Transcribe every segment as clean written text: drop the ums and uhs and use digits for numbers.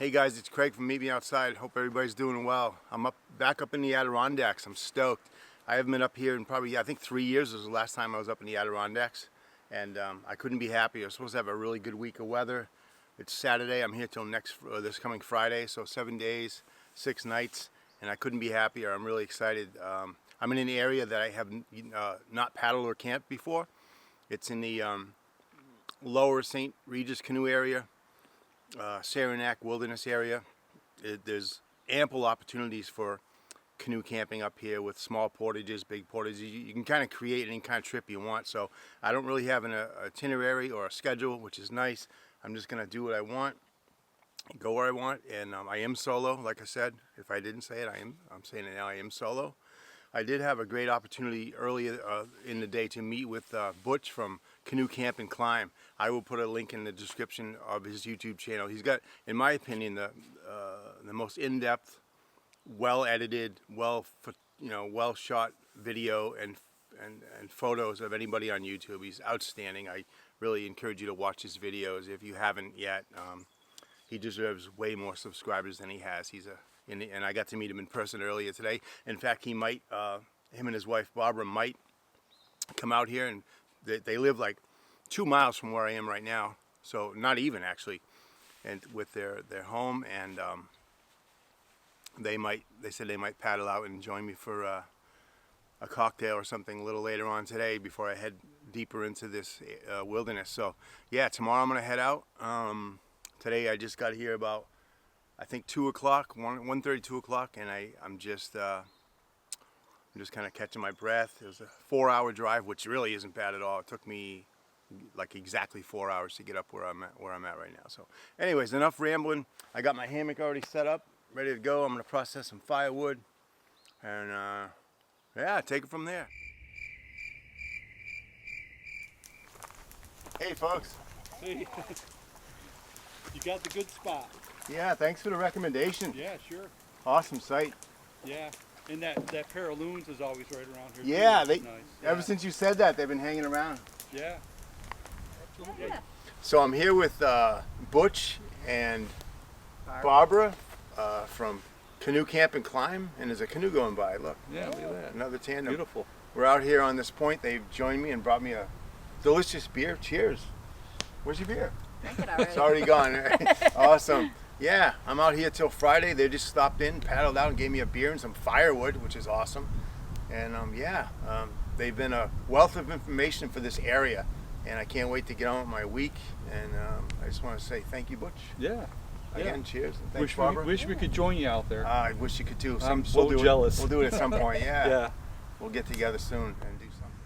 Hey guys, it's Craig from Meet Me Outside. Hope everybody's doing well. I'm back up in the Adirondacks. I'm stoked. I haven't been up here in probably, I think 3 years was the last time I was up in the Adirondacks. And I couldn't be happier. I'm supposed to have a really good week of weather. It's Saturday. I'm here till this coming Friday, so 7 days, 6 nights. And I couldn't be happier. I'm really excited. I'm in an area that I have not paddled or camped before. It's in the lower St. Regis canoe area. Saranac wilderness area. There's ample opportunities for canoe camping up here with small portages, big portages. You can kind of create any kind of trip you want. So I don't really have an itinerary or a schedule, which is nice. I'm just going to do what I want, go where I want, and I am solo. Like I said, if I didn't say it, I'm saying it now. I am solo. I did have a great opportunity earlier in the day to meet with Butch from Canoe Camp and Climb. I will put a link in the description of his YouTube channel. He's got, in my opinion, the most in-depth, well-edited, well shot video and photos of anybody on YouTube. He's outstanding. I really encourage you to watch his videos if you haven't yet. He deserves way more subscribers than he has. And I got to meet him in person earlier today. In fact, he might, him and his wife Barbara might come out here, and they live like 2 miles from where I am right now, so not even actually, and with their home, and they said they might paddle out and join me for a cocktail or something a little later on today before I head deeper into this wilderness. So yeah, tomorrow I'm gonna head out. Today I just got here about, I think 2 o'clock, 1:30, 2 o'clock, and I'm just kind of catching my breath. It was a 4-hour drive, which really isn't bad at all. It took me like exactly 4 hours to get up where I'm at right now. So anyways, enough rambling. I got my hammock already set up, ready to go. I'm gonna process some firewood, and yeah, take it from there. Hey folks. Hey, you got the good spot. Yeah, thanks for the recommendation. Yeah, sure. Awesome site. Yeah, and that pair of loons is always right around here. Yeah, nice. Ever since you said that, they've been hanging around. Yeah. Absolutely. Yeah. So I'm here with Butch and Barbara from Canoe Camp and Climb, and there's a canoe going by. Look. Yeah, look at that. Another tandem. Beautiful. We're out here on this point. They've joined me and brought me a delicious beer. Cheers. Where's your beer? Drank it already. It's already gone. Right? Awesome. Yeah, I'm out here till Friday. They just stopped in, paddled out, and gave me a beer and some firewood, which is awesome. And they've been a wealth of information for this area, and I can't wait to get on with my week. And I just want to say thank you, Butch. Yeah. Again, cheers. And thanks, Barbara. Wish we could join you out there. I wish you could too. I'm so jealous. We'll do it at some point. Yeah. Yeah. We'll get together soon and do something.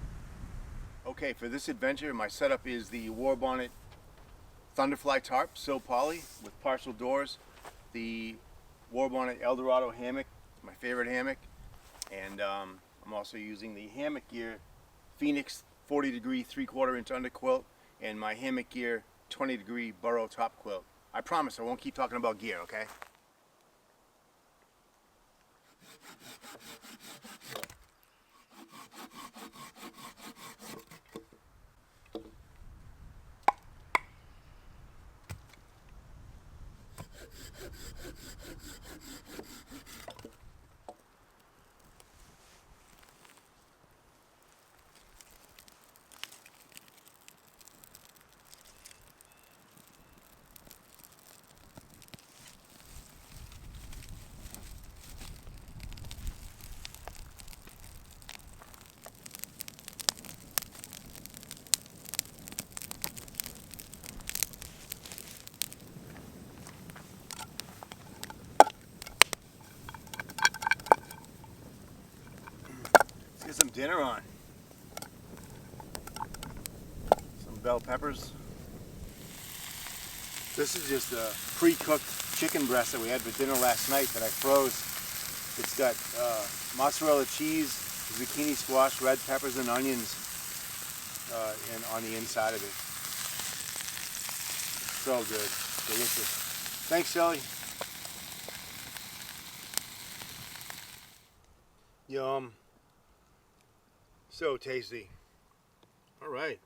Okay, for this adventure, my setup is the War Bonnet Thunderfly tarp, Sil Poly, with partial doors. The War Bonnet Eldorado hammock, my favorite hammock. And I'm also using the Hammock Gear Phoenix 40-degree 3/4 inch underquilt and my Hammock Gear 20-degree Burrow top quilt. I promise I won't keep talking about gear, okay? Get some dinner on. Some bell peppers. This is just a pre-cooked chicken breast that we had for dinner last night that I froze. It's got mozzarella cheese, zucchini squash, red peppers, and onions on the inside of it. So good. Delicious. Thanks, Shelly. Yum. So tasty. All right.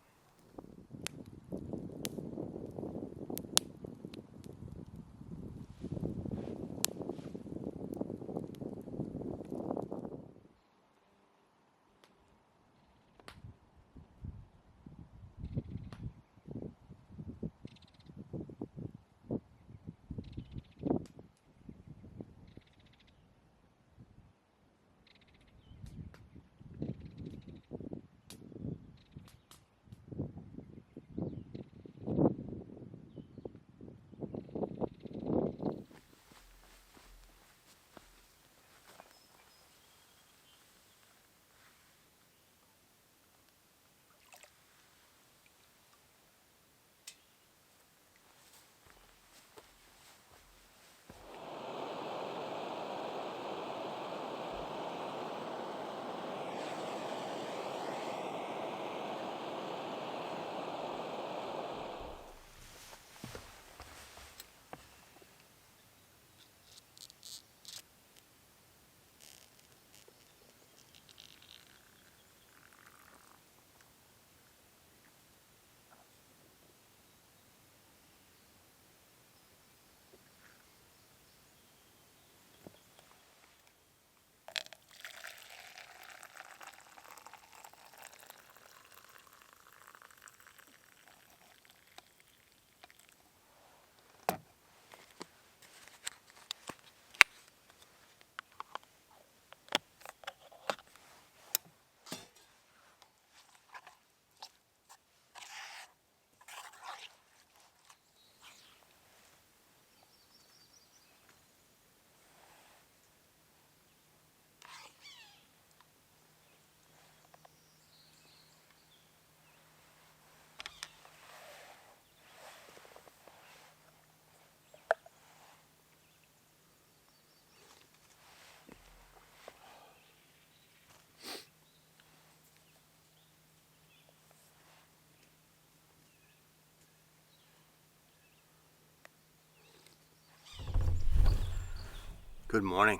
Good morning.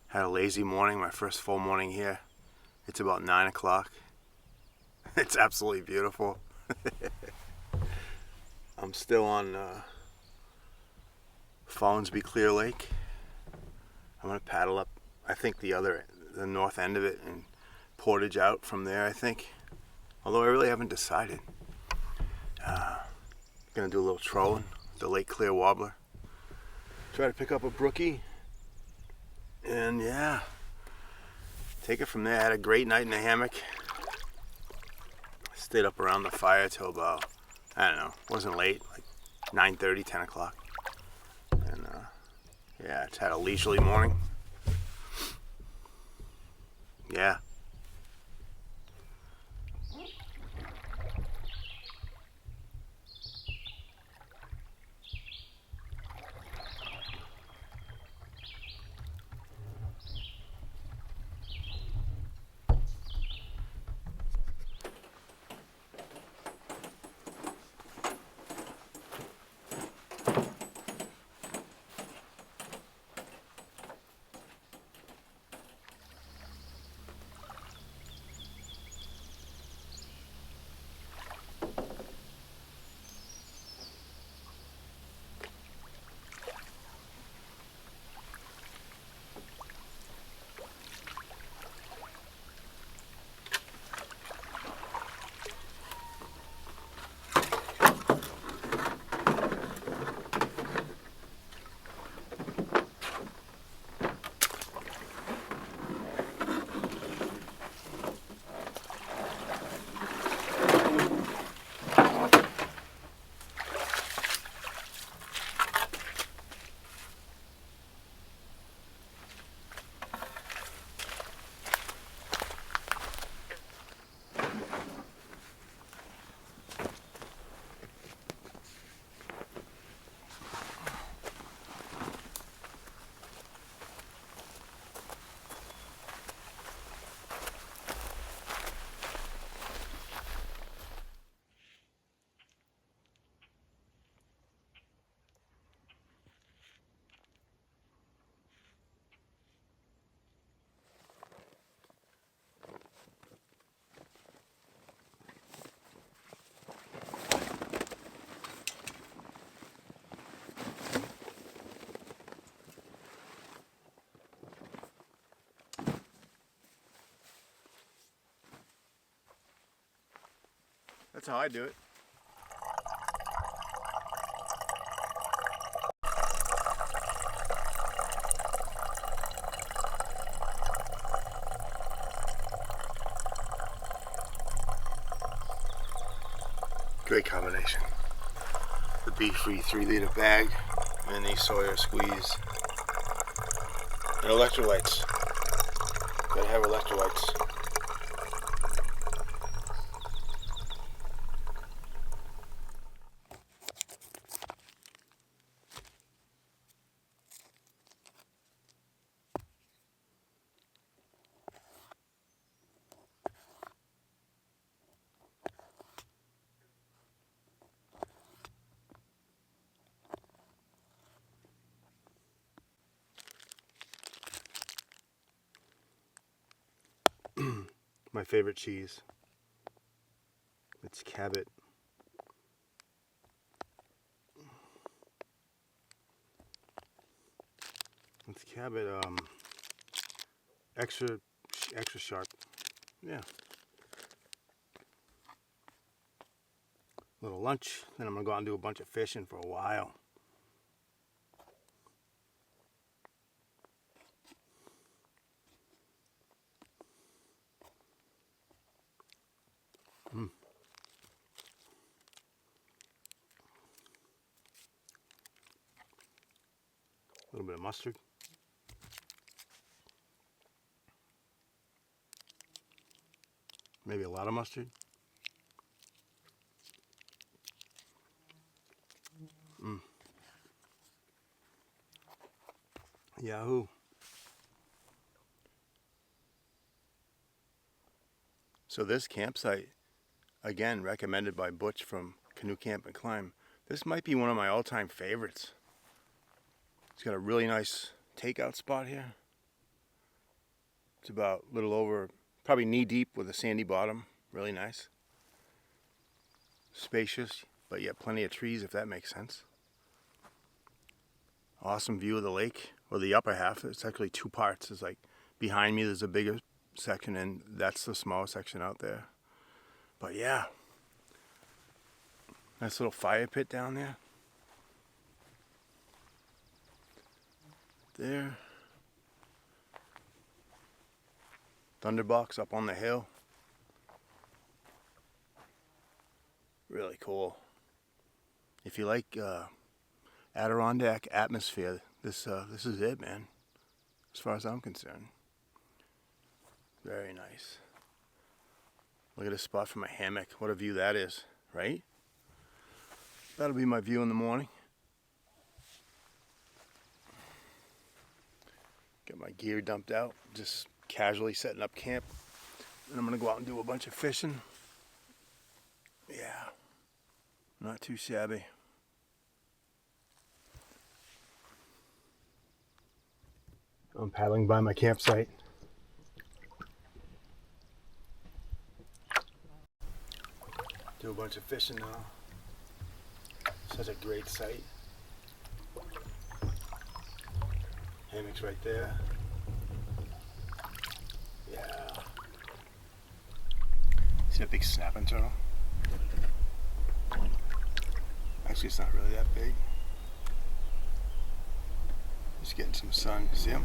Had a lazy morning, my first full morning here. It's about 9 o'clock. It's absolutely beautiful. I'm still on Fallensby Clear Lake. I'm gonna paddle up, I think the north end of it, and portage out from there, I think. Although I really haven't decided. Gonna do a little trolling, the Lake Clear Wobbler. Try to pick up a brookie. And yeah, take it from there. I had a great night in the hammock. Stayed up around the fire till about, I don't know, wasn't late, like 9:30, 10 o'clock. And yeah, it's had a leisurely morning. Yeah. That's how I do it. Great combination. The Be-Free 3-liter bag and the Sawyer squeeze. And electrolytes. Gotta have electrolytes. My favorite cheese. It's Cabot. It's Cabot extra sharp. Yeah. Little lunch. Then I'm gonna go out and do a bunch of fishing for a while. A little bit of mustard. Maybe a lot of mustard. Yahoo. So this campsite, again, recommended by Butch from Canoe Camp and Climb. This might be one of my all-time favorites. It's got a really nice takeout spot here. It's about a little over, probably knee deep with a sandy bottom. Really nice. Spacious, but yet plenty of trees, if that makes sense. Awesome view of the lake, or the upper half. It's actually two parts. It's like behind me there's a bigger section, and that's the small section out there. But yeah, nice little fire pit down there. There. Thunderbox up on the hill. Really cool. If you like Adirondack atmosphere, this is it, man. As far as I'm concerned. Very nice. Look at this spot from my hammock. What a view that is, right? That'll be my view in the morning. Get my gear dumped out, just casually setting up camp. And I'm gonna go out and do a bunch of fishing. Yeah, not too shabby. I'm paddling by my campsite. Do a bunch of fishing now. Such a great site. Hammock's right there. Yeah. See that big snapping turtle? Actually, it's not really that big. Just getting some sun. See him?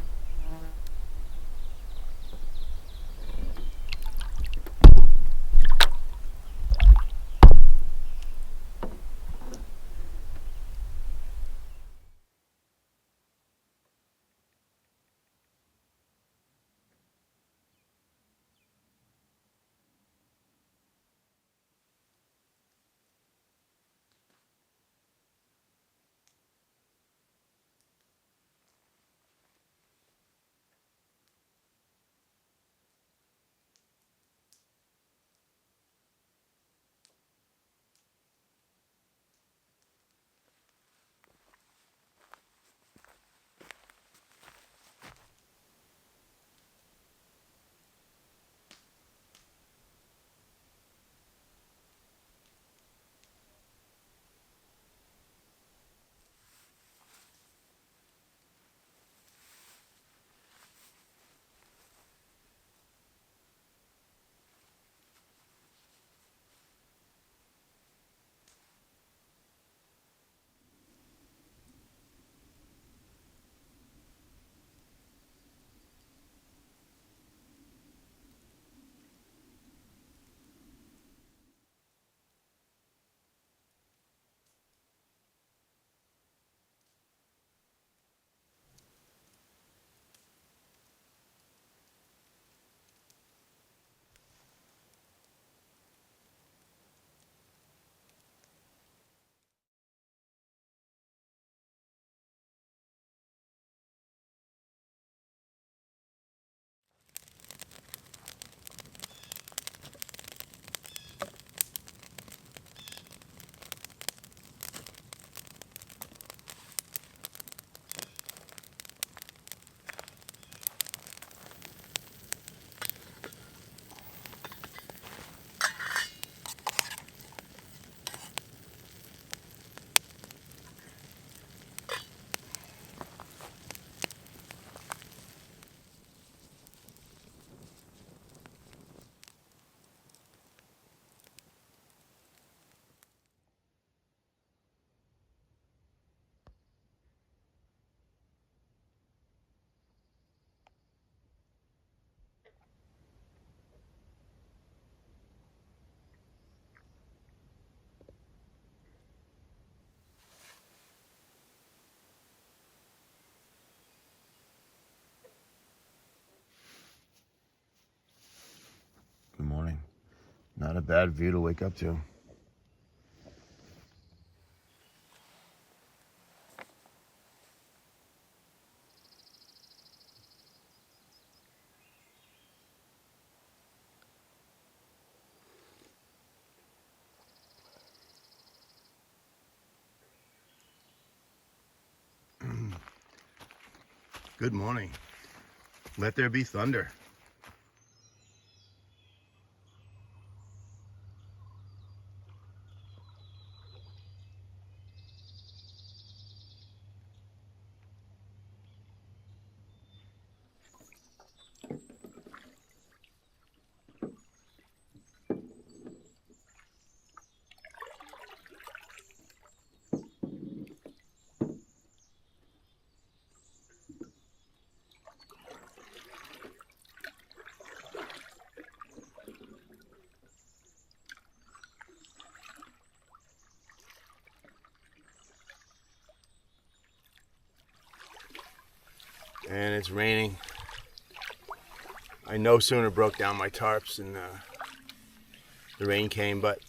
Good morning. Not a bad view to wake up to. Good morning. Let there be thunder. And it's raining. I no sooner broke down my tarps and the rain came, but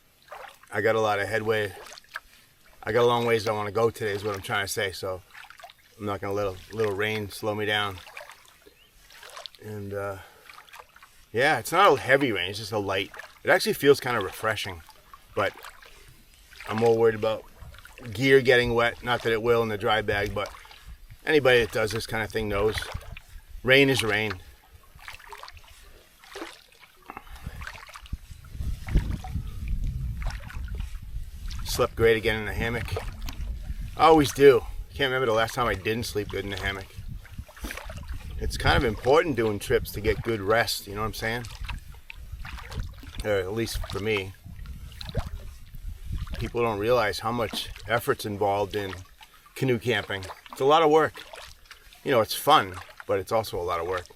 I got a lot of headway. I got a long ways I want to go today is what I'm trying to say, so I'm not going to let a little rain slow me down. And yeah, it's not a heavy rain, it's just a light. It actually feels kind of refreshing, but I'm more worried about gear getting wet. Not that it will in the dry bag, but anybody that does this kind of thing knows rain is rain. Slept great again in the hammock. I always do. Can't remember the last time I didn't sleep good in the hammock. It's kind of important doing trips to get good rest, you know what I'm saying? Or at least for me. People don't realize how much effort's involved in canoe camping. It's a lot of work. You know, it's fun, but it's also a lot of work.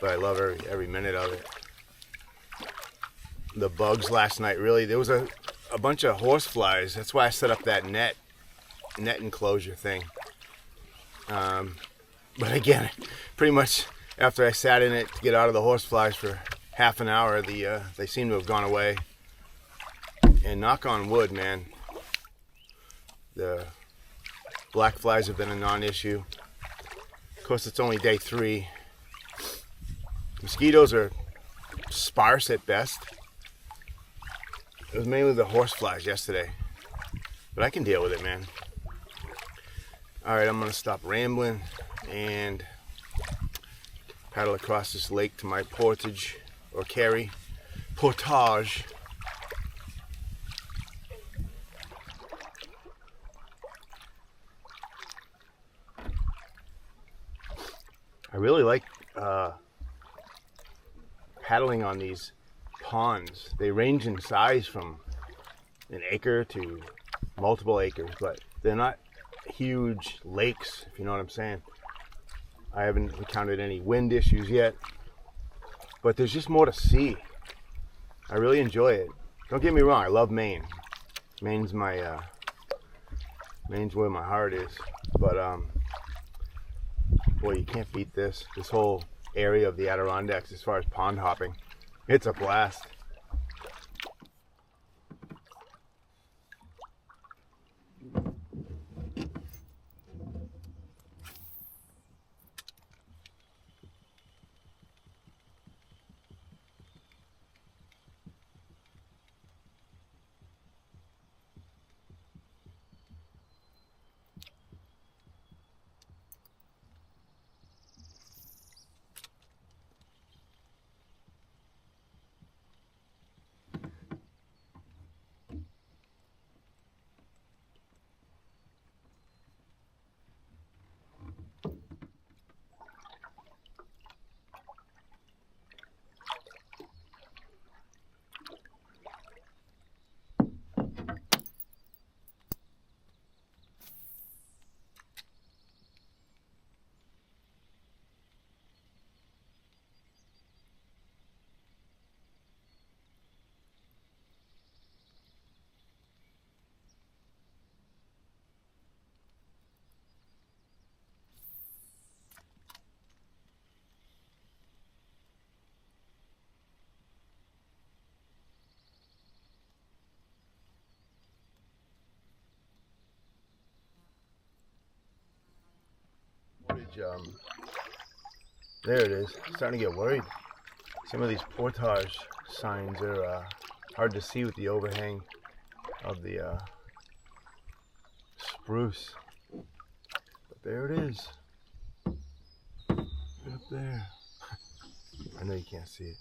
But I love every minute of it. The bugs last night, really, there was a bunch of horse flies. That's why I set up that net enclosure thing. But again, pretty much after I sat in it to get out of the horse flies for half an hour, they seem to have gone away. And knock on wood, man, the black flies have been a non-issue. Of course, it's only day 3. Mosquitoes are sparse at best. It was mainly the horse flies yesterday, but I can deal with it, man. All right, I'm gonna stop rambling and paddle across this lake to my portage or portage. I really like paddling on these ponds. They range in size from an acre to multiple acres, but they're not huge lakes, if you know what I'm saying. I haven't encountered any wind issues yet, but there's just more to see. I really enjoy it. Don't get me wrong, I love Maine. Maine's where my heart is, but boy, you can't beat this whole area of the Adirondacks as far as pond hopping. It's a blast. There it is. Starting to get worried. Some of these portage signs are hard to see with the overhang of the spruce. But there it is. there. I know you can't see it.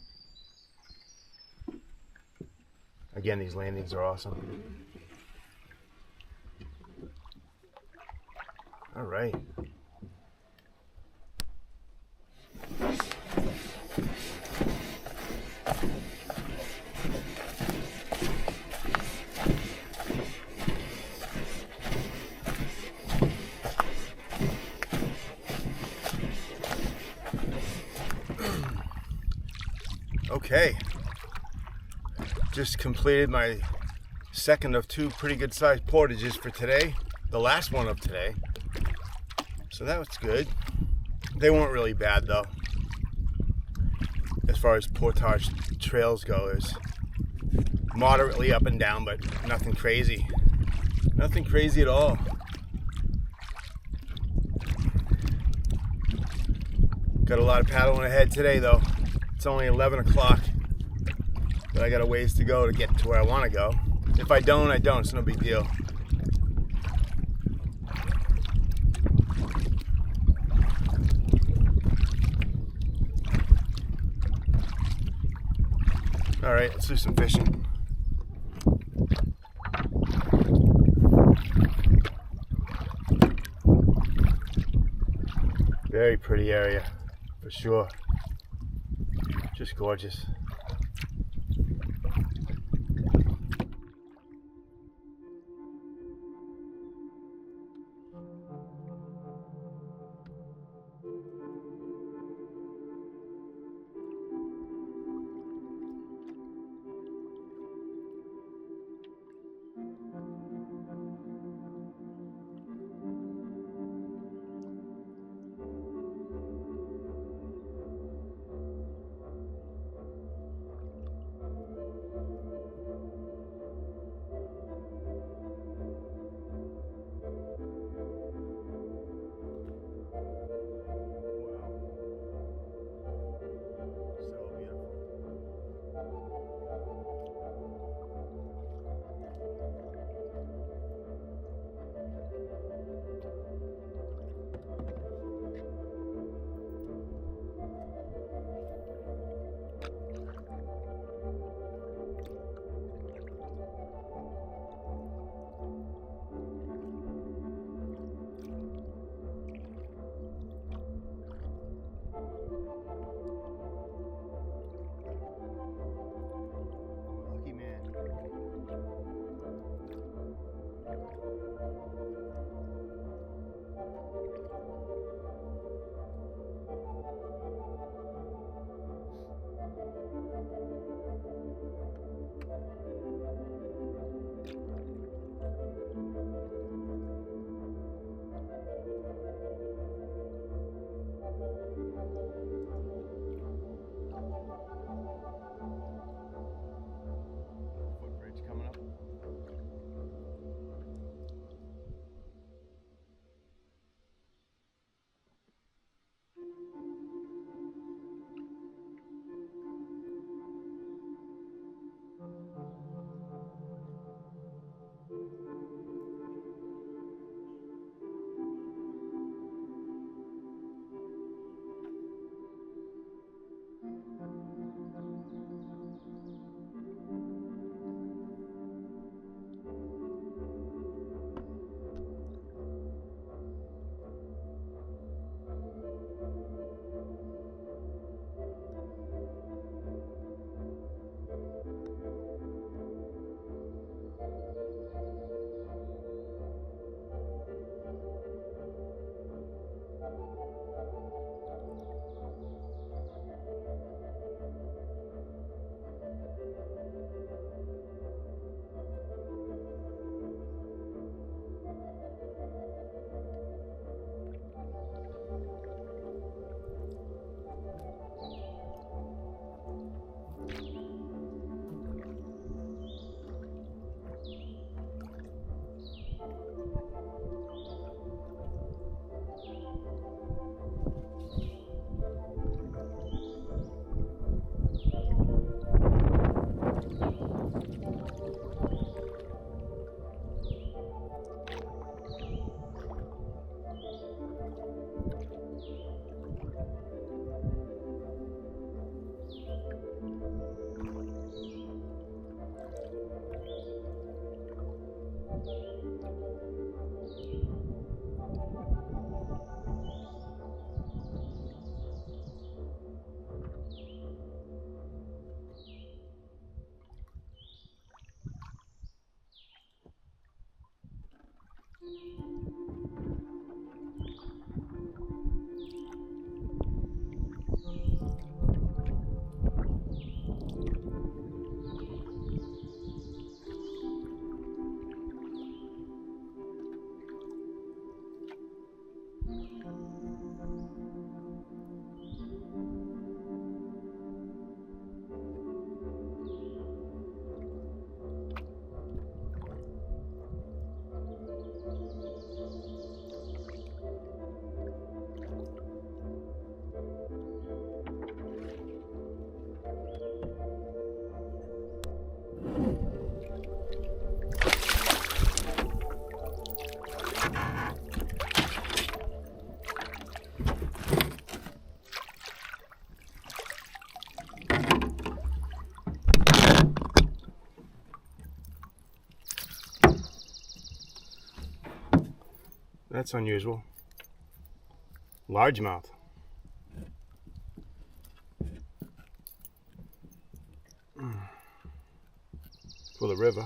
Again, these landings are awesome. All right. Okay, just completed my second of two pretty good sized portages for today, the last one of today, so that was good. They weren't really bad though. As far as portage trails go, it's moderately up and down, but nothing crazy. Nothing crazy at all. Got a lot of paddling ahead today though. It's only 11 o'clock, but I got a ways to go to get to where I want to go. If I don't, I don't. It's no big deal. All right, let's do some fishing. Very pretty area, for sure. Just gorgeous. That's unusual. Largemouth. For the river.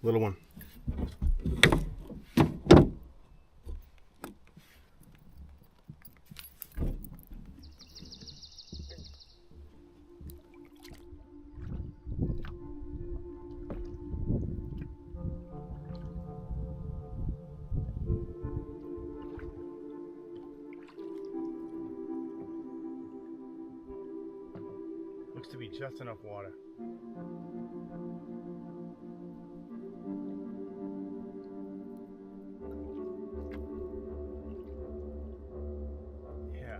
Little one. Looks to be just enough water. Yeah.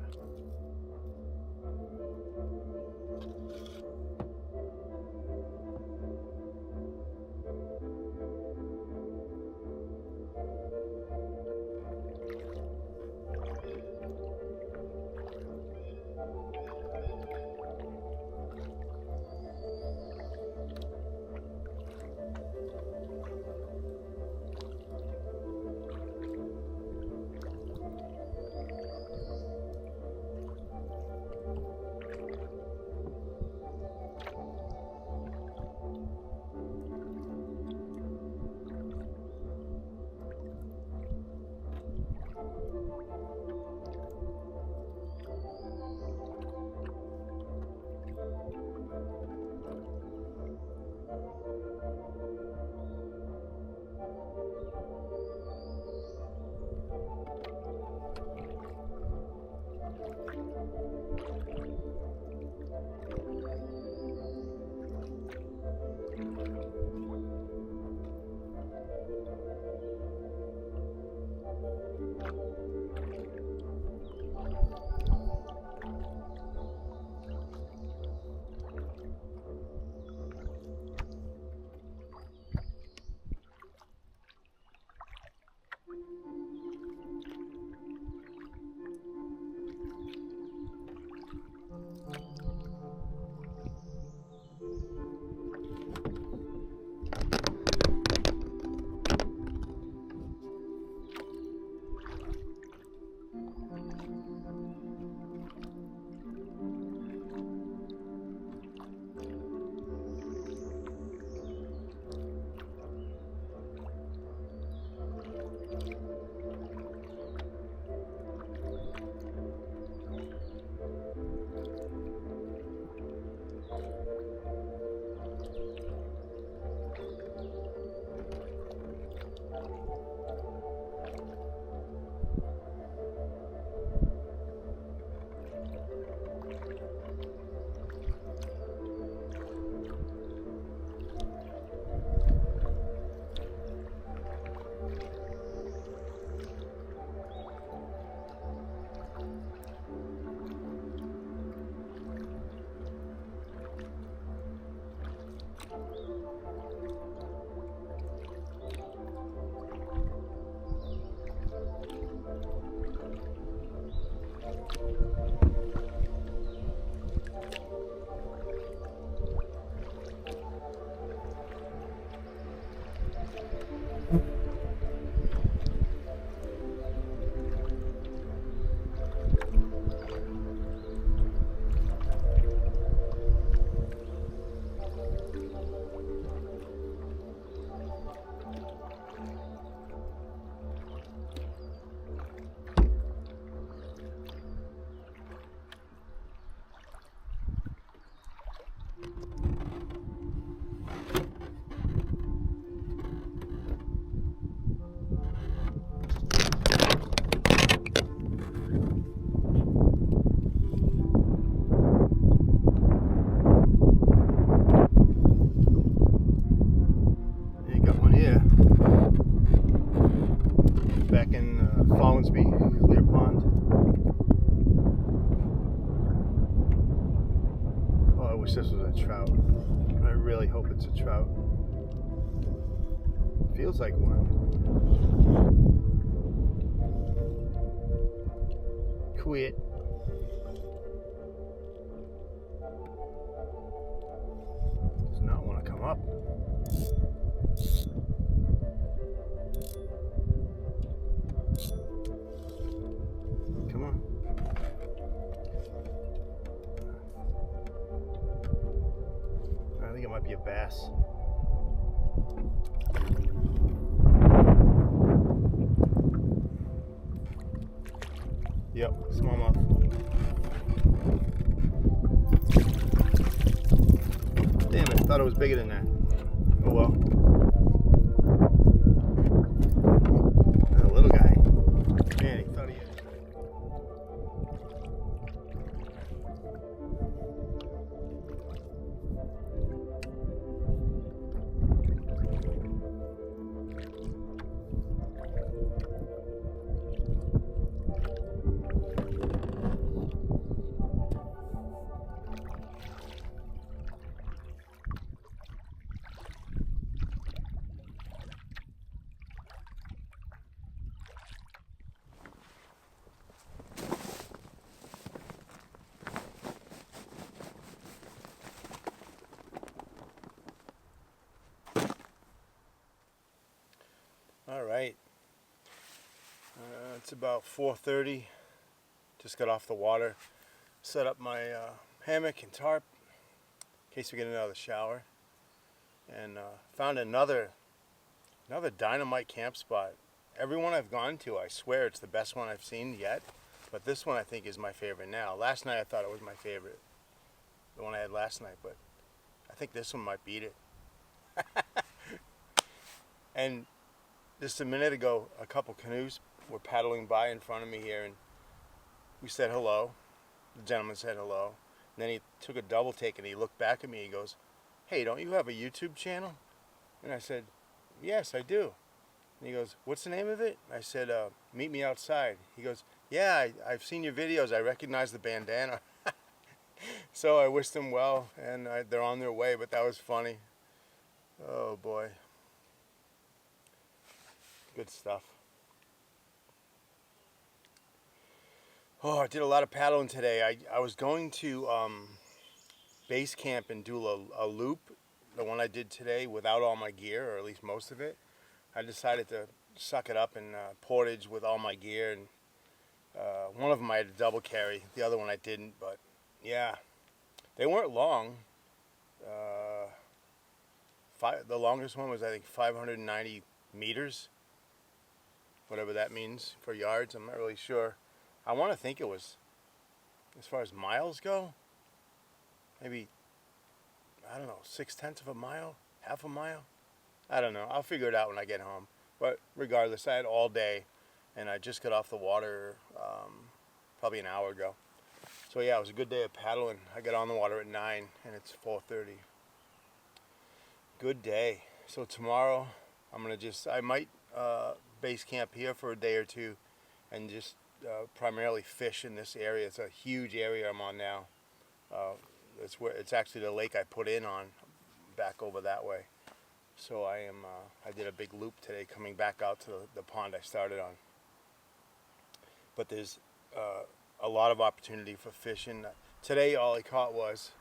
Collinsby Clear Pond. Oh, I wish this was a trout. I really hope it's a trout. Feels like one. Quit. Does not want to come up. Come on. I think it might be a bass. Yep, smallmouth. Damn it, I thought it was bigger than that. Oh well. That's a little guy. Man, he thought he had. All right. It's about 4:30. Just got off the water. Set up my hammock and tarp in case we get another shower. And found another dynamite camp spot. Everyone I've gone to, I swear it's the best one I've seen yet. But this one I think is my favorite now. Last night I thought it was my favorite. The one I had last night, but I think this one might beat it. And just a minute ago, a couple canoes were paddling by in front of me here, and we said hello. The gentleman said hello. And then he took a double take and he looked back at me. He goes, "Hey, don't you have a YouTube channel?" And I said, "Yes, I do." And he goes, "What's the name of it?" I said, "Meet Me Outside." He goes, "Yeah, I've seen your videos. I recognize the bandana." So I wished them well, and they're on their way, but that was funny. Oh, boy. Good stuff. Oh, I did a lot of paddling today. I was going to base camp and do a loop, the one I did today, without all my gear, or at least most of it. I decided to suck it up and portage with all my gear, and one of them I had to double carry, the other one I didn't, but yeah, they weren't long. The longest one was, I think, 590 meters, whatever that means for yards. I'm not really sure. I want to think it was, as far as miles go, maybe, I don't know, 6/10 of a mile, half a mile. I don't know. I'll figure it out when I get home. But regardless, I had all day, and I just got off the water probably an hour ago. So yeah, it was a good day of paddling. I got on the water at 9, and it's 4:30. Good day. So tomorrow, I might base camp here for a day or two, and just primarily fish in this area. It's a huge area I'm on now. It's actually the lake I put in on, back over that way. So I did a big loop today coming back out to the pond I started on. But there's a lot of opportunity for fishing. Today all I caught was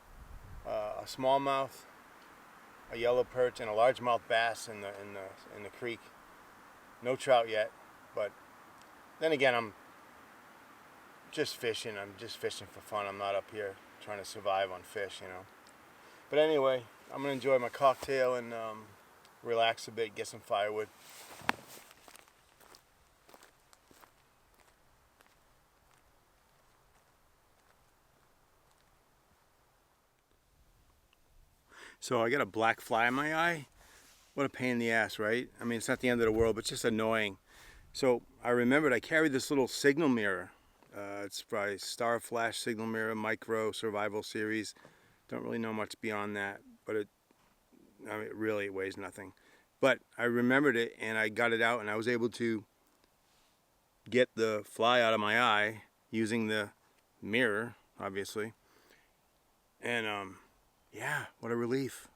a smallmouth, a yellow perch, and a largemouth bass in the creek. No trout yet, but then again, I'm just fishing. I'm just fishing for fun. I'm not up here trying to survive on fish, you know. But anyway, I'm gonna enjoy my cocktail and relax a bit, get some firewood. So I got a black fly in my eye. What a pain in the ass, right? I mean, it's not the end of the world, but it's just annoying. So I remembered I carried this little signal mirror. It's by Star Flash Signal Mirror Micro Survival Series. Don't really know much beyond that, but it really weighs nothing. But I remembered it, and I got it out, and I was able to get the fly out of my eye using the mirror, obviously. And yeah, what a relief.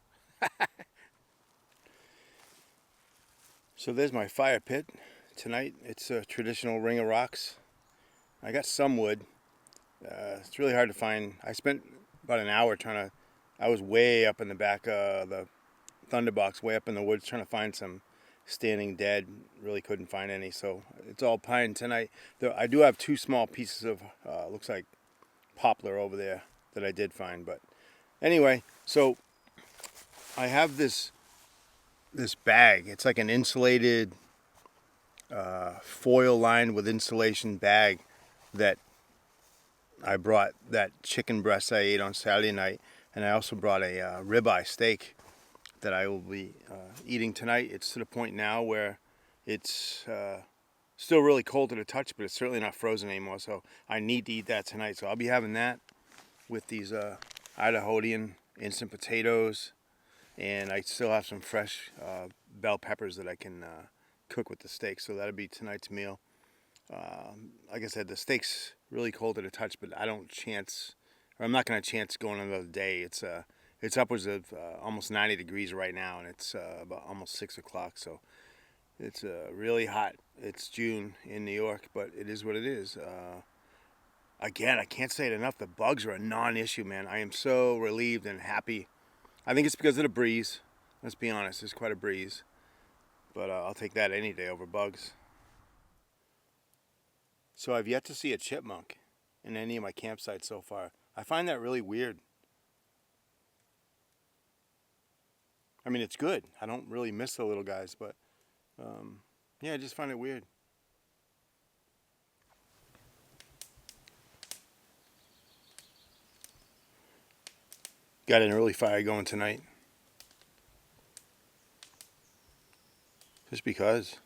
So there's my fire pit tonight. It's a traditional ring of rocks. I got some wood. It's really hard to find. I spent about an hour I was way up in the back of the thunderbox, way up in the woods, trying to find some standing dead. Really couldn't find any, so it's all pine tonight. I do have two small pieces of, looks like poplar over there that I did find. But anyway, so I have this bag. It's like an insulated, foil lined with insulation bag that I brought that chicken breast I ate on Saturday night, and I also brought a ribeye steak that I will be eating tonight. It's to the point now where it's still really cold to the touch, but it's certainly not frozen anymore, so I need to eat that tonight. So I'll be having that with these Idahoan instant potatoes, and I still have some fresh bell peppers that I can cook with the steak, so that'll be tonight's meal. Like I said, the steak's really cold to the touch, but I'm not going to chance going another day. It's upwards of almost 90 degrees right now, and it's about almost 6 o'clock, so it's really hot. It's June in New York, but it is what it is. Again, I can't say it enough. The bugs are a non-issue, man. I am so relieved and happy. I think it's because of the breeze. Let's be honest, it's quite a breeze. But I'll take that any day over bugs. So I've yet to see a chipmunk in any of my campsites so far. I find that really weird. I mean, it's good. I don't really miss the little guys, but yeah, I just find it weird. Got an early fire going tonight. Just because.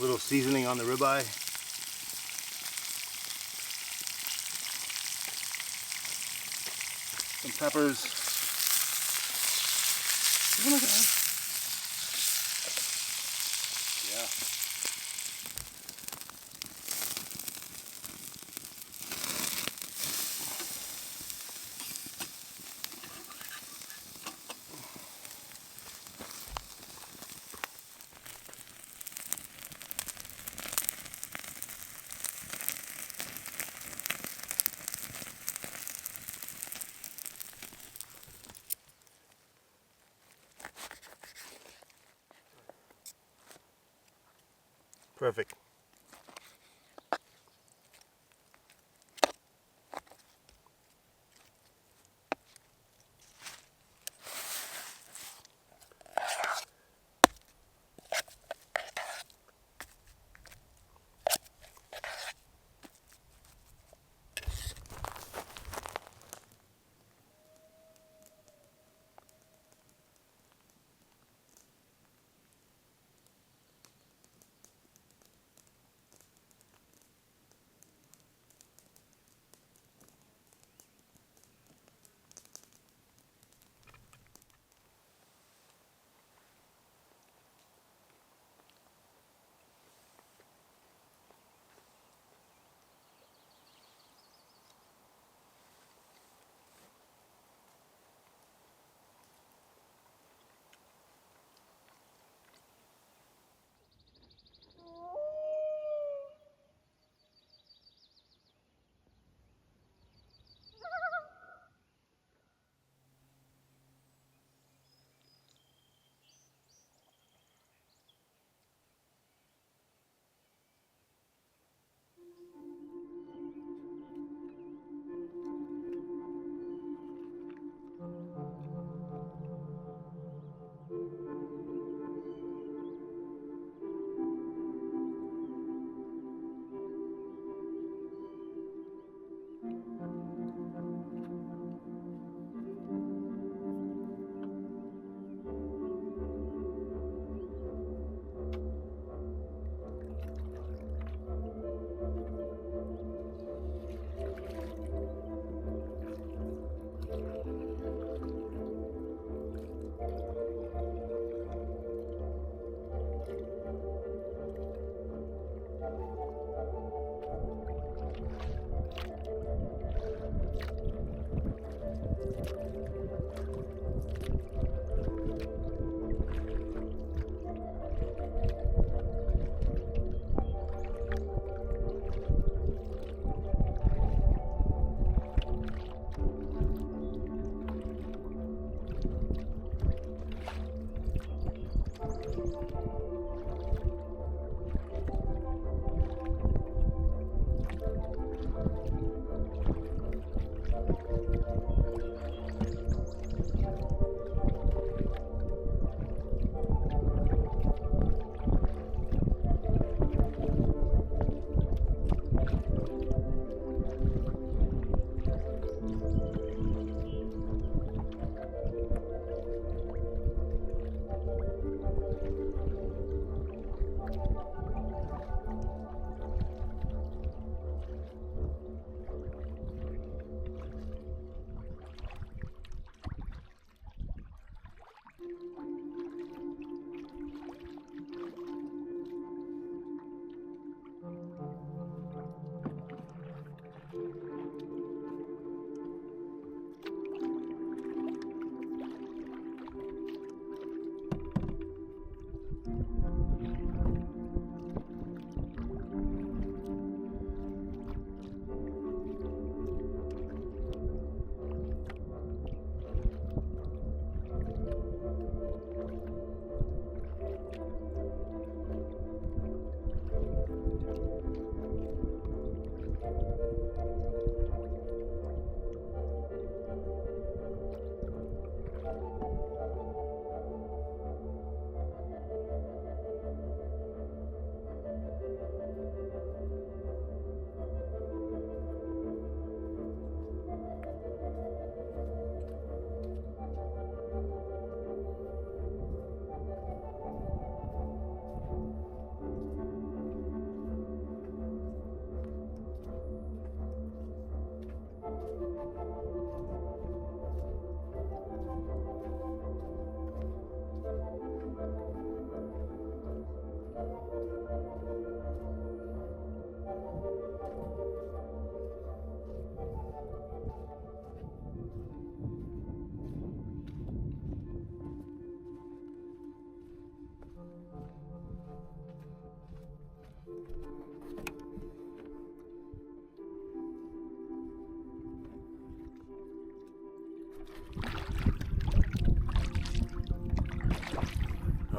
Little seasoning on the ribeye. Some peppers. Oh my God. Yeah. Perfect.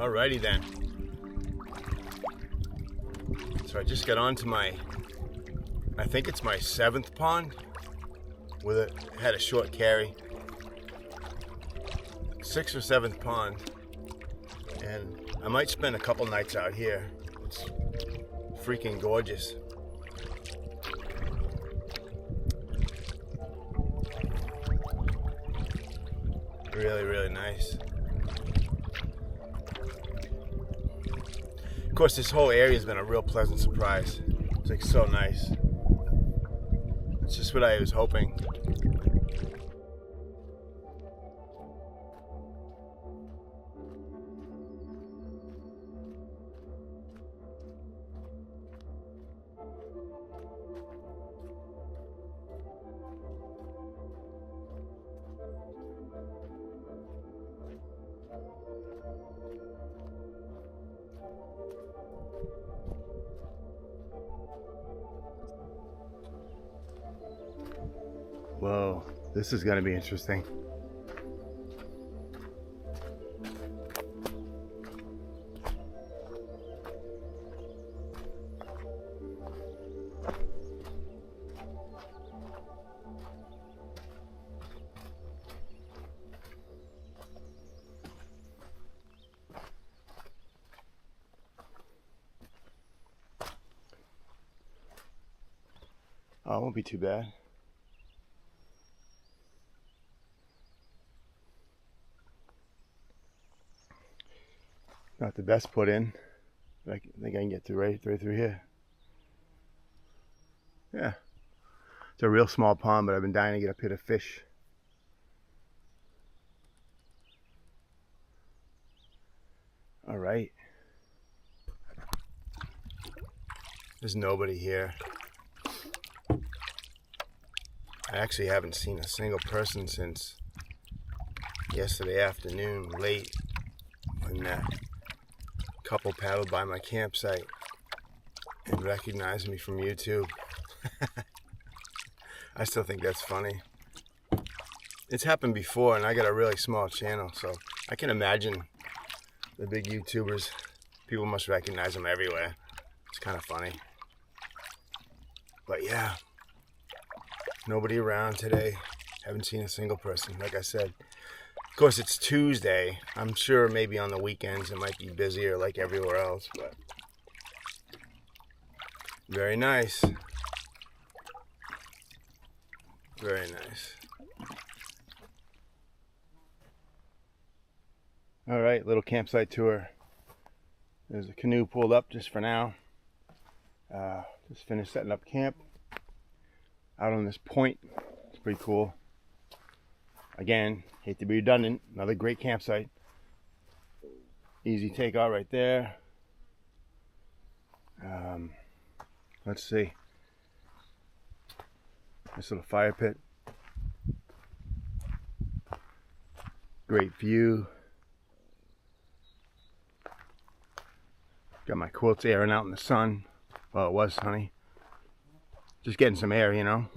Alrighty then. So I just got onto I think it's my 7th pond. Had a short carry. 6th or 7th pond. And I might spend a couple nights out here. It's freaking gorgeous. Really, really nice. Of course, this whole area has been a real pleasant surprise. It's like so nice. It's just what I was hoping. Whoa, this is gonna be interesting. Oh, it won't be too bad. Not the best put in, but I think I can get through right through here. Yeah, it's a real small pond, but I've been dying to get up here to fish. All right. There's nobody here. I actually haven't seen a single person since yesterday afternoon, late, when that couple paddled by my campsite and recognized me from YouTube. I still think that's funny. It's happened before, and I got a really small channel, so I can imagine the big YouTubers. People must recognize them everywhere. It's kind of funny. But yeah, nobody around today. Haven't seen a single person, like I said. Of course, it's Tuesday. I'm sure maybe on the weekends it might be busier like everywhere else, but very nice. Very nice. All right, little campsite tour. There's a canoe pulled up just for now. Just finished setting up camp out on this point. It's pretty cool. Again, hate to be redundant, another great campsite. Easy takeout right there. Let's see. Nice little fire pit. Great view. Got my quilts airing out in the sun. Well, it was sunny. Just getting some air, you know.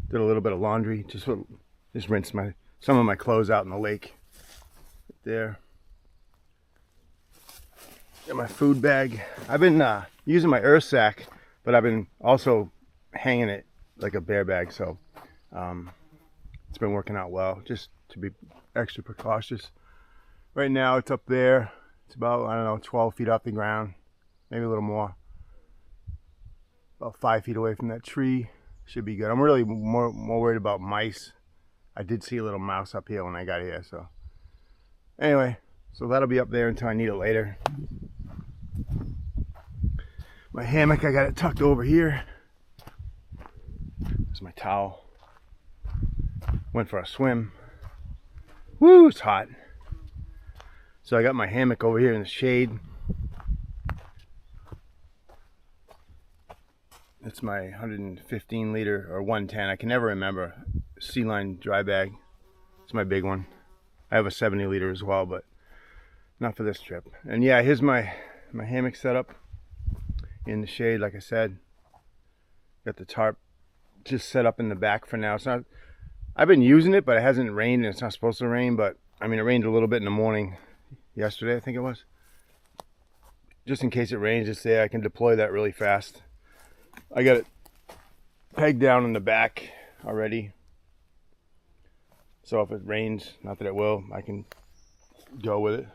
Did a little bit of laundry. Just rinsed some of my clothes out in the lake. Right there. Got my food bag. I've been using my earth sack, but I've been also hanging it like a bear bag, so it's been working out well, just to be extra precautious. Right now it's up there. It's about, I don't know, 12 feet off the ground, maybe a little more. About 5 feet away from that tree. Should be good. I'm really more worried about mice. I did see a little mouse up here when I got here, so anyway, so that'll be up there until I need it later. My hammock, I got it tucked over here. There's my towel. Went for a swim. Woo, it's hot. So I got my hammock over here in the shade. It's my 115 liter or 110, I can never remember, Sea Line dry bag. It's my big one. I have a 70 liter as well, but not for this trip. And yeah, here's my hammock setup in the shade, like I said. Got the tarp just set up in the back for now. It's not, I've been using it, but it hasn't rained and it's not supposed to rain, but I mean, it rained a little bit in the morning yesterday, I think it was. Just in case it rains, just say I can deploy that really fast. I got it pegged down in the back already. So if it rains, not that it will, I can go with it.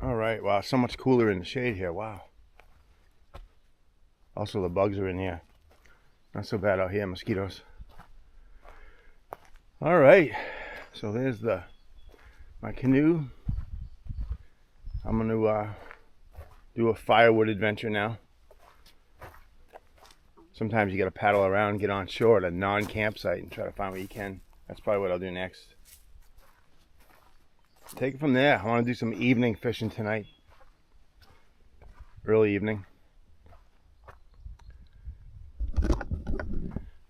All right, wow, so much cooler in the shade here, wow. Also the bugs are in here. Not so bad out here, mosquitoes. All right, so there's my canoe. I'm gonna do a firewood adventure now. Sometimes you gotta paddle around, get on shore at a non-campsite and try to find what you can. That's probably what I'll do next. Take it from there. I wanna do some evening fishing tonight. Early evening.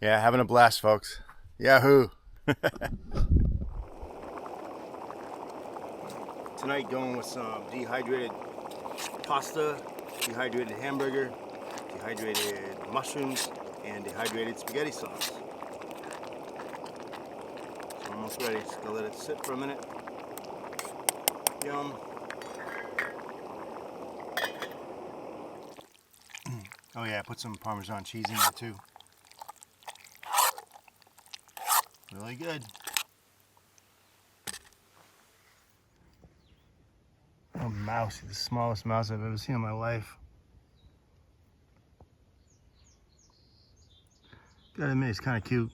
Yeah, having a blast, folks. Yahoo! Tonight going with some dehydrated pasta, dehydrated hamburger, dehydrated mushrooms, and dehydrated spaghetti sauce. So I'm almost ready. Just gonna let it sit for a minute. Yum. Oh yeah, I put some Parmesan cheese in there too. Really good. A mouse, the smallest mouse I've ever seen in my life. Gotta admit, it's kind of cute.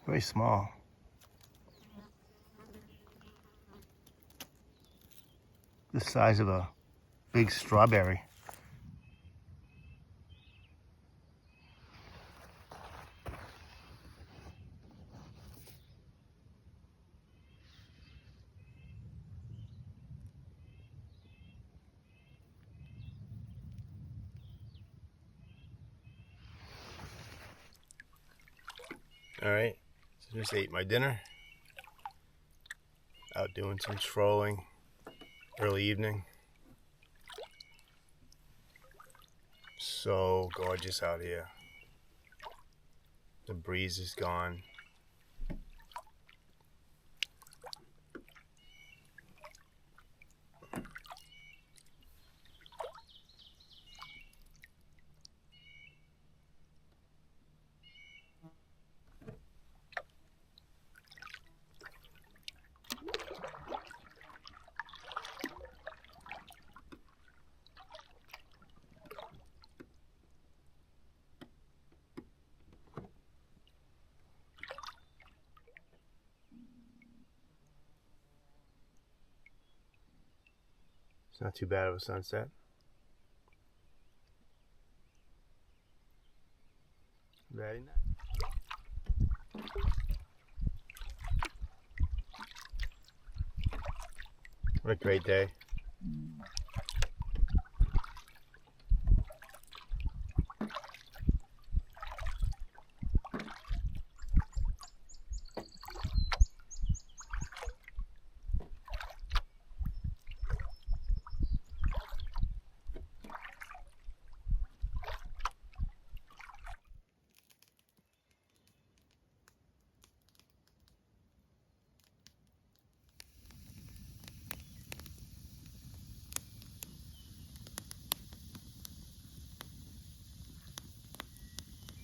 Very small. The size of a big strawberry. All right, so just ate my dinner. Out doing some strolling, early evening. So gorgeous out here. The breeze is gone. It's not too bad of a sunset. Very nice. What a great day.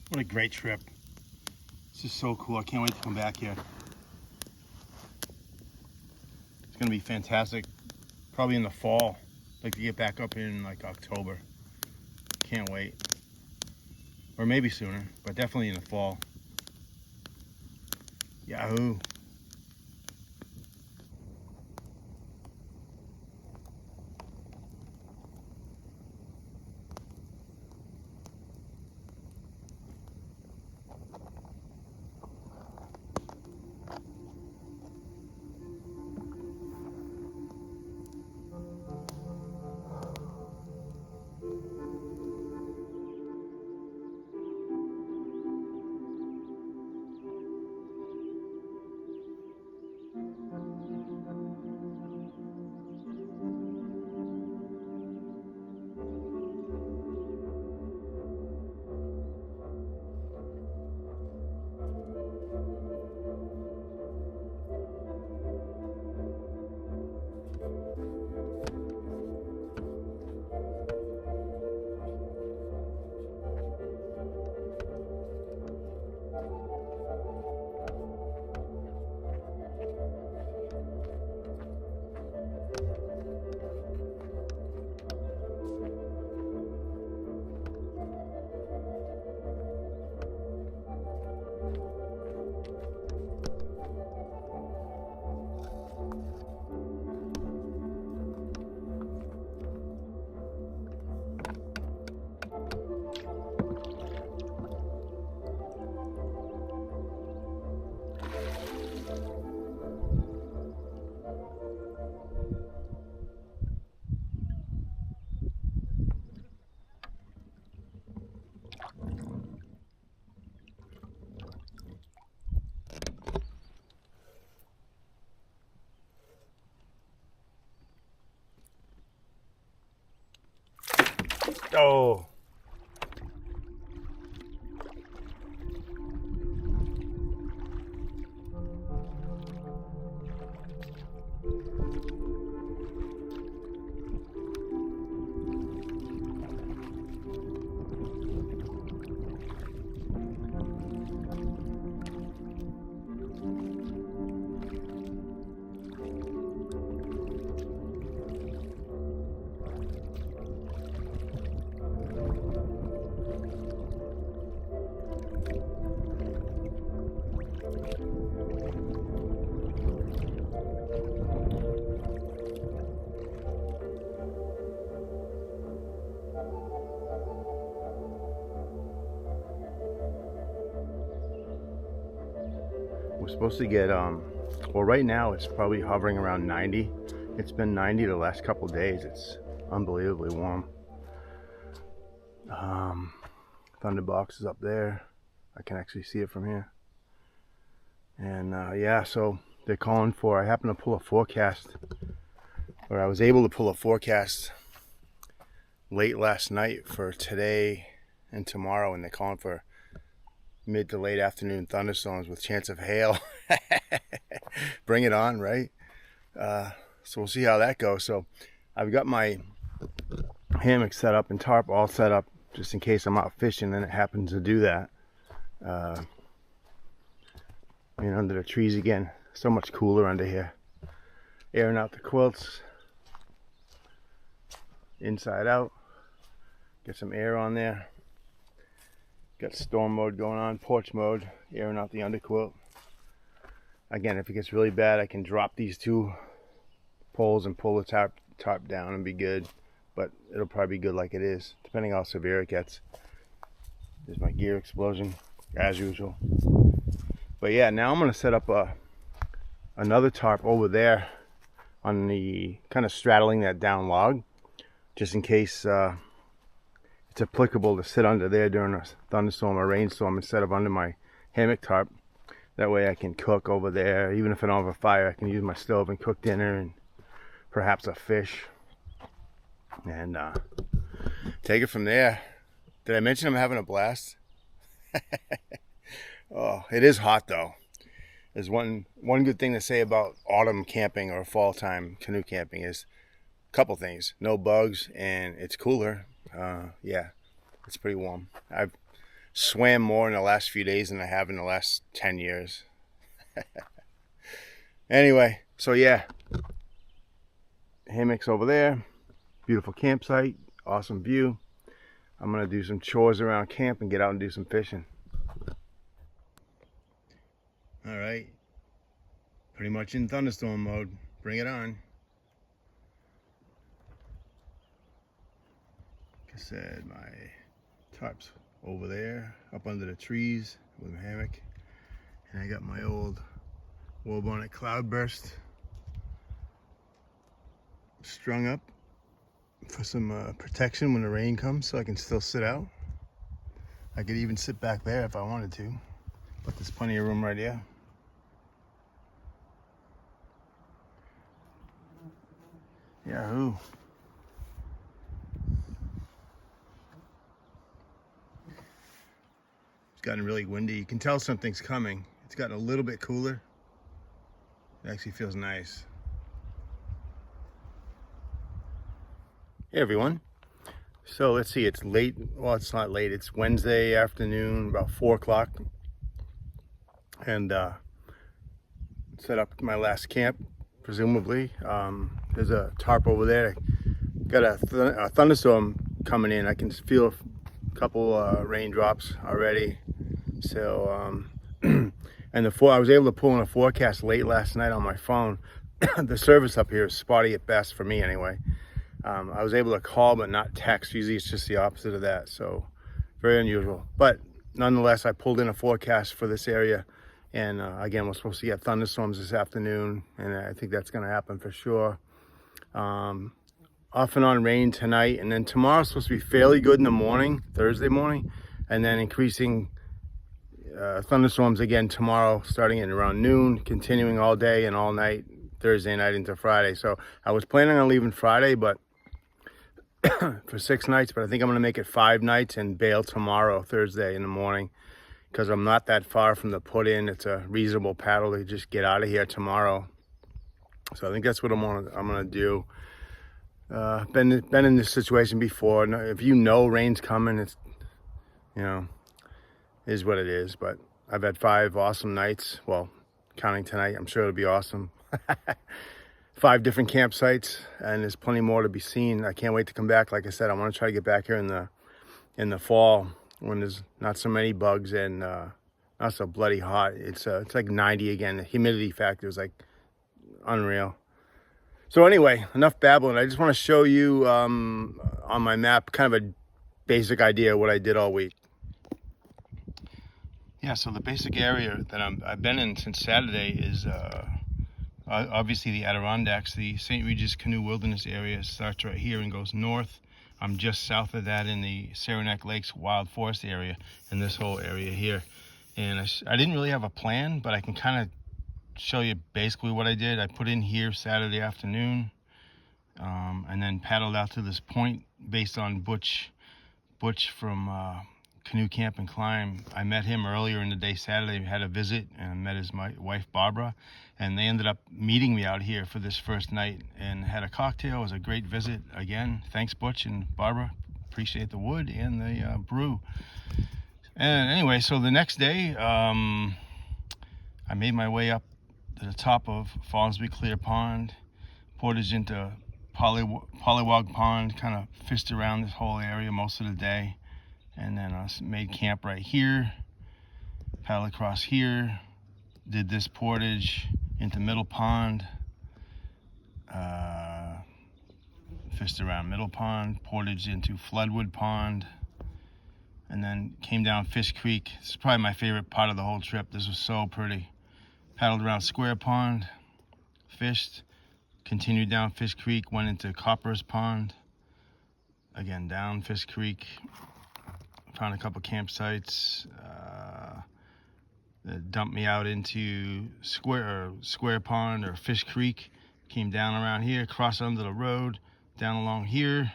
What a great trip. This is so cool. I can't wait to come back here. It's gonna be fantastic. Probably in the fall. I'd like to get back up in like October. Can't wait. Or maybe sooner, but definitely in the fall. Yahoo! Oh. We're supposed to get, well, right now it's probably hovering around 90. It's been 90 the last couple days. It's unbelievably warm. Thunderbox is up there. I can actually see it from here. And yeah, so they're calling for, I happened to pull a forecast, or I was able to pull a forecast late last night for today and tomorrow, and they're calling for mid to late afternoon thunderstorms with chance of hail. Bring it on, right? So we'll see how that goes. So I've got my hammock set up and tarp all set up just in case I'm out fishing and it happens to do that. Under the trees again. So much cooler under here. Airing out the quilts. Inside out. Get some air on there. Got storm mode going on, porch mode, airing out the underquilt. Again, if it gets really bad, I can drop these two poles and pull the top down and be good. But it'll probably be good like it is, depending how severe it gets. There's my gear explosion, as usual. But yeah, now I'm gonna set up another tarp over there on the kind of straddling that down log, just in case it's applicable to sit under there during a thunderstorm or rainstorm instead of under my hammock tarp. That way I can cook over there. Even if I don't have a fire, I can use my stove and cook dinner and perhaps a fish. And take it from there. Did I mention I'm having a blast? Oh, it is hot though. There's one good thing to say about autumn camping or fall time canoe camping is a couple things. No bugs and it's cooler. Yeah, it's pretty warm. I've swam more in the last few days than I have in the last 10 years. Anyway, so yeah, hammocks over there, beautiful campsite, awesome view. I'm gonna do some chores around camp and get out and do some fishing. All right, pretty much in thunderstorm mode. Bring it on. Like I said, my tarp's over there, up under the trees with a hammock. And I got my old Warbonnet cloudburst strung up for some protection when the rain comes, so I can still sit out. I could even sit back there if I wanted to, but there's plenty of room right here. Yahoo! It's gotten really windy. You can tell something's coming. It's gotten a little bit cooler. It actually feels nice. Hey everyone. So let's see, it's late. Well, it's not late. It's Wednesday afternoon, about 4 o'clock. And set up my last camp, presumably. There's a tarp over there. Got a thunderstorm coming in. I can feel a couple raindrops already. So, and I was able to pull in a forecast late last night on my phone. The service up here is spotty at best for me anyway. I was able to call but not text. Usually it's just the opposite of that, so very unusual. But nonetheless, I pulled in a forecast for this area, and again, we're supposed to get thunderstorms this afternoon, and I think that's going to happen for sure. Off and on rain tonight, and then tomorrow's supposed to be fairly good in the morning, Thursday morning, and then increasing thunderstorms again tomorrow, starting at around noon, continuing all day and all night, Thursday night into Friday. So I was planning on leaving Friday, but for 6 nights, but I think I'm going to make it 5 nights and bail tomorrow, Thursday in the morning, because I'm not that far from the put-in. It's a reasonable paddle to just get out of here tomorrow. So I think that's what I'm gonna do. Been in this situation before. If you know rain's coming, it's, you know, is what it is. But I've had 5 awesome nights. Well, counting tonight, I'm sure it'll be awesome. 5 different campsites, and there's plenty more to be seen. I can't wait to come back. Like I said, I want to try to get back here in the fall when there's not so many bugs and not so bloody hot. It's like 90 again. The humidity factor is like unreal. So anyway, enough babbling. I just want to show you on my map kind of a basic idea of what I did all week. Yeah, so the basic area that I've been in since Saturday is obviously the Adirondacks. The St. Regis Canoe Wilderness area starts right here and goes north. I'm just south of that in the Saranac Lakes Wild Forest area, in this whole area here. And I didn't really have a plan, but I can kind of show you basically what I did. I put in here Saturday afternoon, and then paddled out to this point based on Butch from Canoe Camp and Climb. I met him earlier in the day Saturday. We had a visit and met his wife Barbara, and they ended up meeting me out here for this first night and had a cocktail. It was a great visit. Again, thanks Butch and Barbara. Appreciate the wood and the brew. And anyway, so the next day I made my way up to the top of Fallsby Clear Pond, portage into Pollywog Pond, kind of fished around this whole area most of the day, and then I made camp right here, paddled across here, did this portage into Middle Pond, fished around Middle Pond, portage into Floodwood Pond, and then came down Fish Creek. This is probably my favorite part of the whole trip. This was so pretty. Paddled around Square Pond, fished, continued down Fish Creek, went into Copper's Pond, again down Fish Creek, found a couple campsites that dumped me out into Square Pond or Fish Creek, came down around here, crossed under the road, down along here,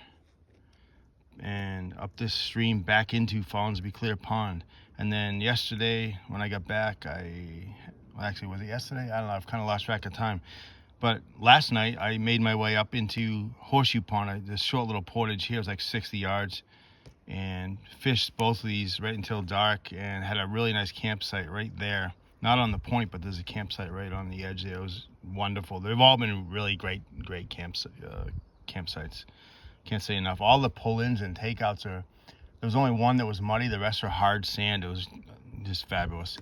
and up this stream back into Fallsby Clear Pond. And then yesterday when I got back, actually, was it yesterday? I don't know, I've kind of lost track of time. But last night, I made my way up into Horseshoe Pond. This short little portage here was like 60 yards. And fished both of these right until dark and had a really nice campsite right there. Not on the point, but there's a campsite right on the edge there. It was wonderful. They've all been really great campsites. Can't say enough. All the pull-ins and takeouts there was only one that was muddy. The rest are hard sand. It was just fabulous.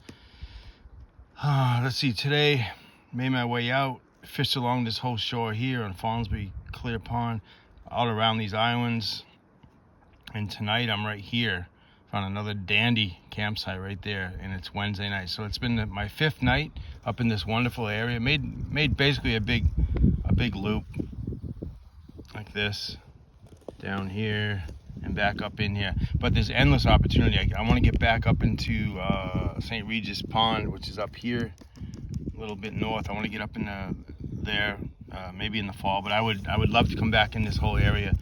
Let's see, today made my way out, fished along this whole shore here on Fallsby Clear Pond, out around these islands, and tonight I'm right here. Found another dandy campsite right there, and it's Wednesday night. So it's been my 5th night up in this wonderful area. Made basically a big loop like this, down here and back up in here. But there's endless opportunity. I want to get back up into St. Regis Pond, which is up here a little bit north. I want to get up in there maybe in the fall, but I would love to come back in this whole area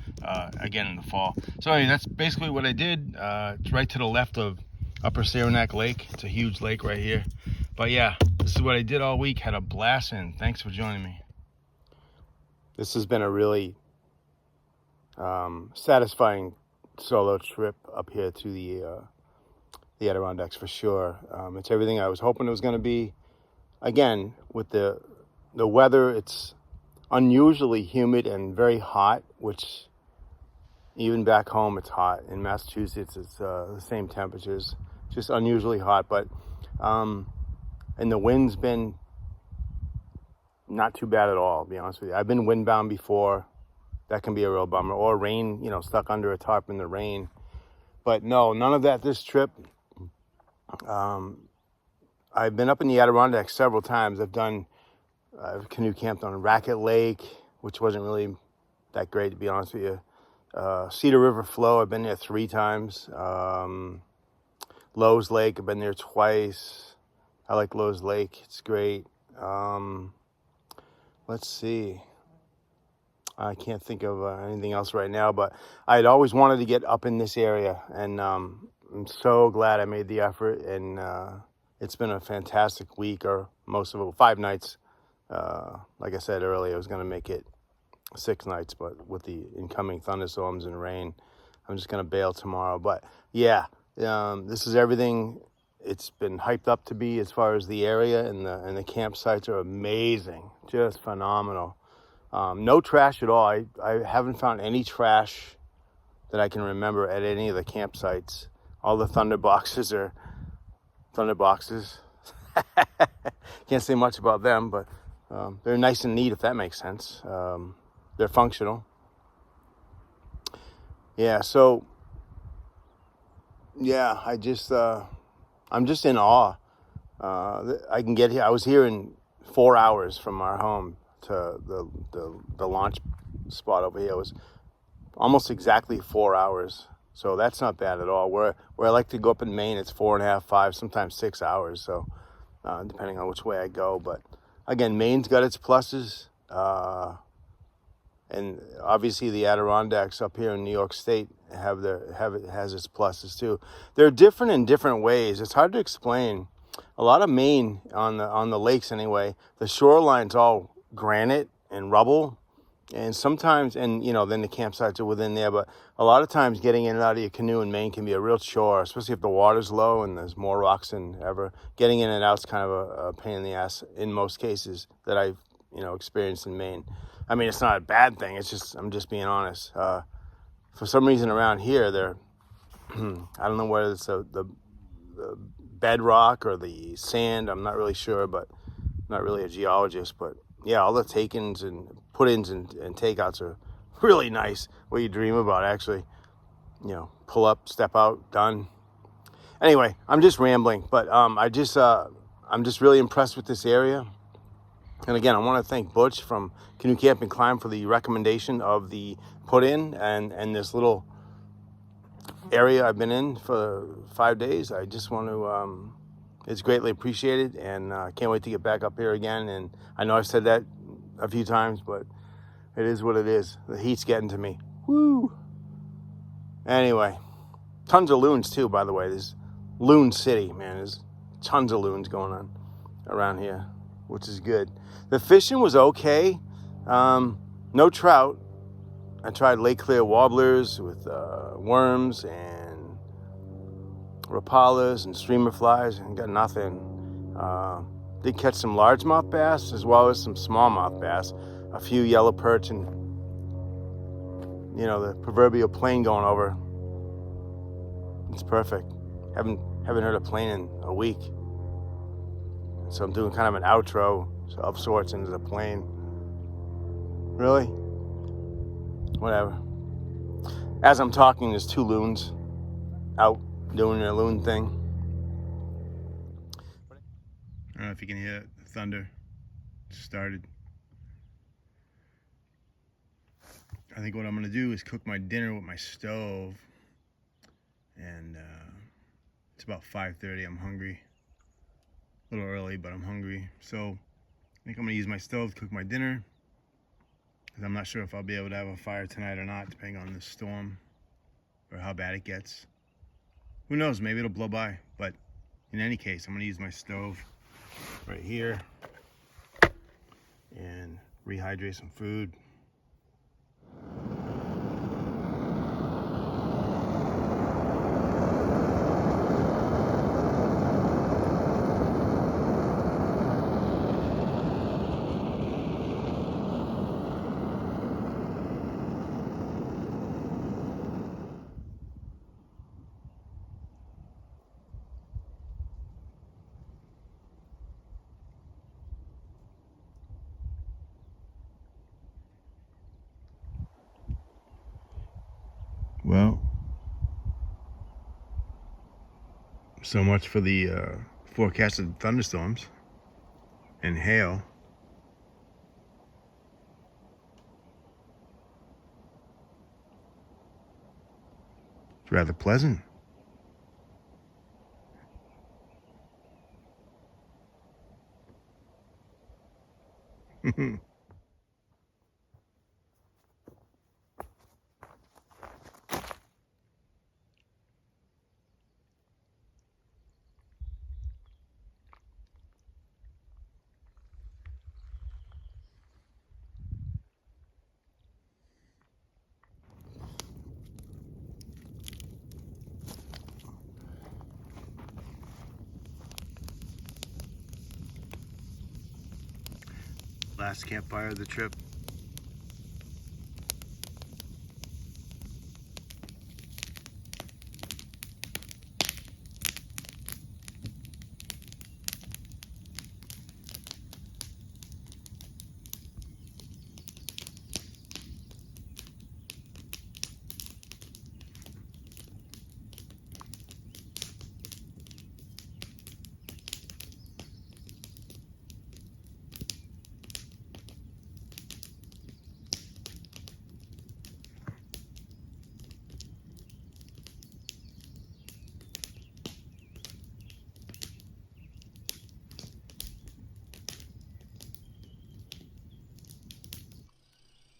again in the fall. So anyway, that's basically what I did. It's right to the left of Upper Saranac Lake. It's a huge lake right here. But yeah, this is what I did all week. Had a blast, and thanks for joining me. This has been a really satisfying solo trip up here to the Adirondacks for sure. It's everything I was hoping it was going to be. Again, with the weather, it's unusually humid and very hot, which even back home it's hot. In Massachusetts, it's the same temperatures, just unusually hot. But and the wind's been not too bad at all, to be honest with you. I've been windbound before. That can be a real bummer. Or rain, stuck under a tarp in the rain. But no, none of that this trip. I've been up in the Adirondacks several times. I've canoe camped on Racket Lake, which wasn't really that great, to be honest with you. Cedar River Flow, I've been there 3 times. Lowe's Lake, I've been there twice. I like Lowe's Lake, it's great. Let's see. I can't think of anything else right now, but I'd always wanted to get up in this area, and I'm so glad I made the effort, and it's been a fantastic week, or most of it, 5 nights. Like I said earlier, I was going to make it 6 nights, but with the incoming thunderstorms and rain, I'm just going to bail tomorrow. But yeah, this is everything it's been hyped up to be as far as the area, and the campsites are amazing, just phenomenal. No trash at all. I haven't found any trash that I can remember at any of the campsites. All the thunder boxes are thunder boxes. Can't say much about them, but they're nice and neat, if that makes sense. They're functional. Yeah, so yeah, I'm just in awe. I can get here. I was here in 4 hours from our home to the launch spot over here. It was almost exactly 4 hours, so that's not bad at all. Where I like to go up in Maine, it's 4.5, 5, sometimes 6 hours. So depending on which way I go. But again, Maine's got its pluses, and obviously the Adirondacks up here in New York State has its pluses too. They're different in different ways. It's hard to explain. A lot of Maine on the lakes anyway, the shoreline's all granite and rubble, and sometimes, and then the campsites are within there, but a lot of times getting in and out of your canoe in Maine can be a real chore, especially if the water's low and there's more rocks than ever. Getting in and out's kind of a pain in the ass in most cases that I've experienced in Maine. I mean, it's not a bad thing. It's just, I'm just being honest. For some reason around here, they're I don't know whether it's the bedrock or the sand. I'm not really sure, but I'm not really a geologist. But yeah, all the take-ins and put-ins and takeouts are really nice. What you dream about, actually. Pull up, step out, done. Anyway, I'm just rambling, but I'm just really impressed with this area. And again, I want to thank Butch from Canoe Camp Climb for the recommendation of the put-in and this little area I've been in for 5 days. I just want to, it's greatly appreciated, and I can't wait to get back up here again. And I know I've said that a few times, but it is what it is. The heat's getting to me. Woo! Anyway, tons of loons too, by the way. There's Loon City, man. There's tons of loons going on around here, which is good. The fishing was okay. No trout. I tried Lake Clear wobblers with worms and rapalas and streamer flies and got nothing. Did catch some largemouth bass as well as some smallmouth bass, a few yellow perch, and the proverbial plane going over. It's perfect. Haven't heard a plane in a week, so I'm doing kind of an outro of sorts into the plane. Really? Whatever. As I'm talking, there's 2 loons out doing their loon thing. I don't know if you can hear the thunder. It started. I think what I'm going to do is cook my dinner with my stove. And it's about 5:30. I'm hungry. A little early, but I'm hungry. So I think I'm going to use my stove to cook my dinner. I'm not sure if I'll be able to have a fire tonight or not, depending on the storm or how bad it gets. Who knows, maybe it'll blow by. But in any case, I'm gonna use my stove right here and rehydrate some food. Well, so much for the forecasted thunderstorms and hail. It's rather pleasant. Last campfire of the trip.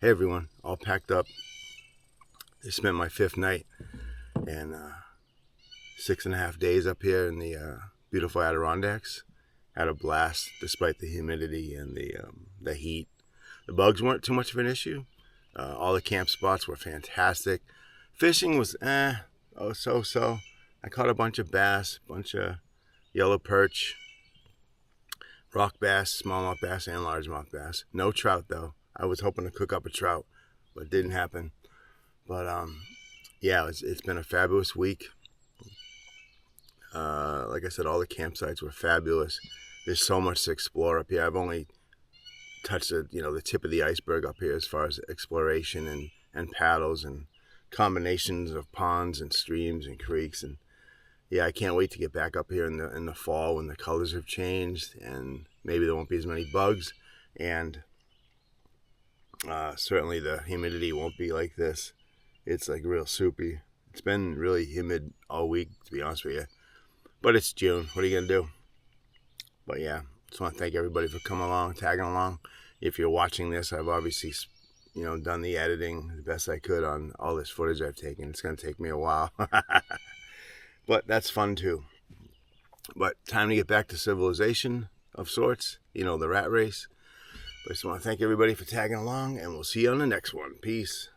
Hey everyone, all packed up. I spent my 5th night and 6.5 days up here in the beautiful Adirondacks. Had a blast despite the humidity and the heat. The bugs weren't too much of an issue. All the camp spots were fantastic. Fishing was so. I caught a bunch of bass, bunch of yellow perch, rock bass, smallmouth bass, and largemouth bass. No trout though. I was hoping to cook up a trout, but it didn't happen. But yeah, it's been a fabulous week. Like I said, all the campsites were fabulous. There's so much to explore up here. I've only touched the tip of the iceberg up here as far as exploration and paddles and combinations of ponds and streams and creeks. And yeah, I can't wait to get back up here in the fall when the colors have changed and maybe there won't be as many bugs, and certainly the humidity won't be like this. It's like real soupy. It's been really humid all week, to be honest with you. But it's June. What are you going to do? But yeah, just want to thank everybody for coming along, tagging along. If you're watching this, I've obviously, done the editing the best I could on all this footage I've taken. It's going to take me a while. But that's fun too. But time to get back to civilization of sorts. The rat race. But I just want to thank everybody for tagging along, and we'll see you on the next one. Peace.